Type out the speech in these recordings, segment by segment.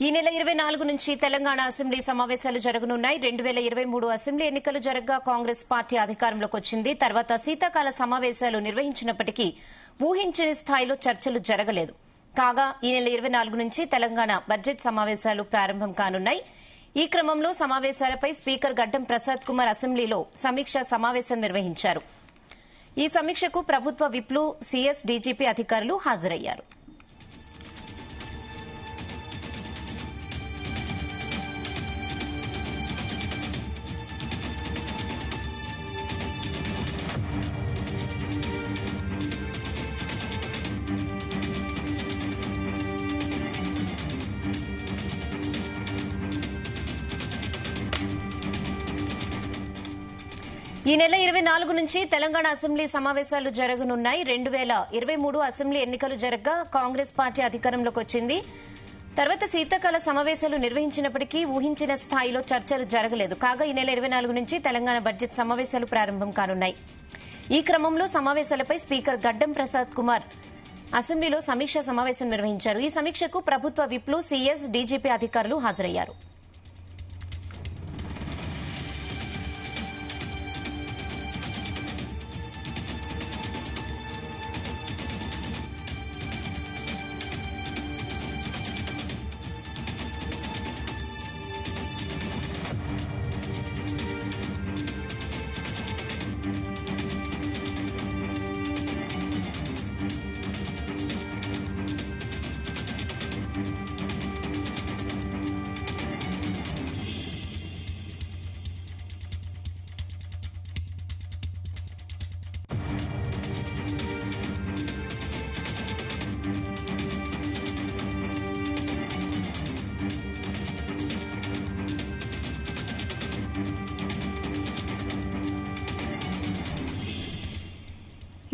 ఈ నెల 24 నుంచి తెలంగాణ అసెంబ్లీ సమావేశాలు జరగనున్నాయి. 2023 అసెంబ్లీ ఎన్నికలు జరగ్గా కాంగ్రెస్ పార్టీ అధికారంలోకి వచ్చింది. తర్వాత శీతాకాల సమావేశాలు నిర్వహించినప్పటికీ ఊహించని స్థాయిలో చర్చలు జరగలేదు. కాగా ఈ నెల 24 నుంచి తెలంగాణ బడ్జెట్ సమావేశాలు ప్రారంభం కానున్నాయి. ఈ క్రమంలో సమావేశాలపై స్పీకర్ గడ్డం ప్రసాద్ కుమార్ అసెంబ్లీలో సమీక్షా సమావేశం నిర్వహించారు. ఈ సమీక్షకు ప్రభుత్వ విప్లు, సీఎస్, డీజీపీ అధికారులు హాజరయ్యారు. ఈ నెల 24 నుంచి తెలంగాణ అసెంబ్లీ సమావేశాలు జరగనున్నాయి. 2023 అసెంబ్లీ ఎన్నికలు జరగ్గా కాంగ్రెస్ పార్టీ అధికారంలోకి వచ్చింది. తర్వాత శీతాకాల సమావేశాలు నిర్వహించినప్పటికీ ఊహించిన స్థాయిలో చర్చలు జరగలేదు. కాగా ఈ నెల 24 నుంచి తెలంగాణ బడ్జెట్ సమావేశాలు ప్రారంభం కానున్నాయి. ఈ క్రమంలో సమావేశాలపై స్పీకర్ గడ్డం ప్రసాద్ కుమార్ అసెంబ్లీలో సమీక్షా సమావేశం నిర్వహించారు. ఈ సమీక్షకు ప్రభుత్వ విప్లు, సీఎస్, డీజీపీ అధికారులు హాజరయ్యారు.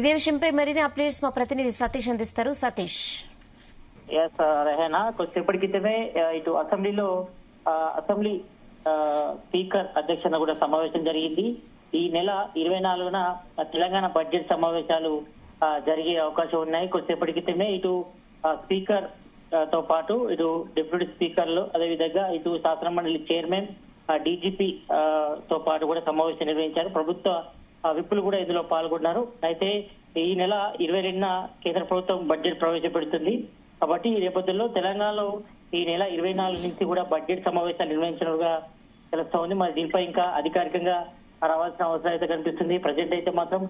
ఇదే విషయంపై మరిన్ని అప్డేట్స్ మా ప్రతినిధి సతీష్ అందిస్తారు. సతీష్. రెహనా, కొద్దిసేపటి క్రితమే ఇటు అసెంబ్లీలో అసెంబ్లీ స్పీకర్ అధ్యక్షతన కూడా సమావేశం జరిగింది. ఈ నెల 24న తెలంగాణ బడ్జెట్ సమావేశాలు జరిగే అవకాశం ఉన్నాయి. కొద్దిసేపటి క్రితమే ఇటు స్పీకర్ తో పాటు ఇటు డిప్యూటీ స్పీకర్లు, అదేవిధంగా ఇటు శాసనమండలి చైర్మన్, డీజీపీ తో పాటు కూడా సమావేశం నిర్వహించారు. ప్రభుత్వ విప్పులు కూడా ఇందులో పాల్గొన్నారు. అయితే ఈ నెల 22న కేంద్ర ప్రభుత్వం బడ్జెట్ ప్రవేశపెడుతుంది. కాబట్టి ఈ నేపథ్యంలో తెలంగాణలో ఈ నెల 24 నుంచి కూడా బడ్జెట్ సమావేశాలు నిర్వహించినట్టుగా తెలుస్తా ఉంది. మరి దీనిపై ఇంకా అధికారికంగా రావాల్సిన అవసరం అయితే కనిపిస్తుంది. ప్రజెంట్ అయితే మాత్రం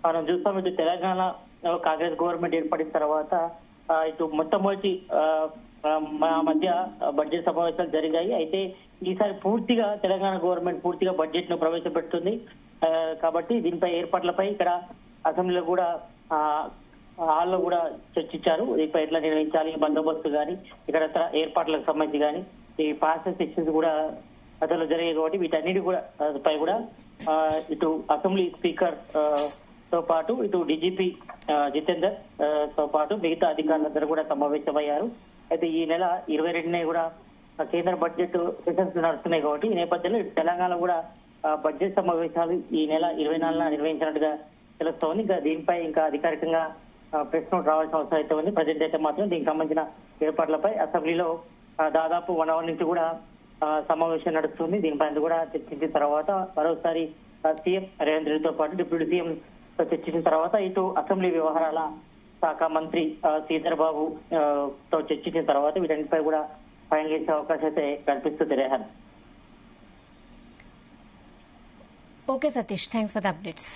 మనం చూస్తాం, ఇటు తెలంగాణ కాంగ్రెస్ గవర్నమెంట్ ఏర్పడిన తర్వాత ఇటు మొట్టమొదటి మధ్య బడ్జెట్ సమావేశాలు జరిగాయి. అయితే ఈసారి పూర్తిగా తెలంగాణ గవర్నమెంట్ పూర్తిగా బడ్జెట్ ను ప్రవేశపెడుతుంది. కాబట్టి దీనిపై ఏర్పాట్లపై ఇక్కడ అసెంబ్లీలో కూడా హాల్లో కూడా చర్చించారు. దీనిపై ఎట్లా నిర్వహించాలి, బందోబస్తు కానీ ఇక్కడ ఏర్పాట్లకు సంబంధించి కానీ ఈ పాసెస్ సెక్షన్స్ కూడా అసలు జరిగాయి. కాబట్టి వీటన్నిటి కూడా పై కూడా ఇటు అసెంబ్లీ స్పీకర్ తో పాటు ఇటు డీజీపీ జితేందర్ తో పాటు మిగతా అధికారులందరూ కూడా సమావేశమయ్యారు. అయితే ఈ నెల 22నే కూడా కేంద్ర బడ్జెట్ సెషన్స్ నడుస్తున్నాయి. కాబట్టి ఈ నేపథ్యంలో తెలంగాణ కూడా బడ్జెట్ సమావేశాలు ఈ నెల 24న నిర్వహించినట్టుగా తెలుస్తోంది. ఇంకా దీనిపై ఇంకా అధికారికంగా ప్రెస్ నోట్ రావాల్సిన అవసరం అయితే ఉంది. ప్రజెంట్ అయితే మాత్రం దీనికి సంబంధించిన ఏర్పాట్లపై అసెంబ్లీలో దాదాపు 1 అవర్ నుంచి కూడా సమావేశం నడుస్తుంది. దీనిపై కూడా చర్చించిన తర్వాత మరోసారి సీఎం రేవంత్ రెడ్డితో పాటు డిప్యూటీ సీఎం చర్చించిన తర్వాత ఇటు అసెంబ్లీ వ్యవహారాల శాఖ మంత్రి శ్రీధర్ బాబు తో చర్చించిన తర్వాత వీటన్నిటిపై కూడా ఫైనల్ చేసే అవకాశం అయితే కనిపిస్తుంది. Rehan. Okay Satish, thanks for the updates.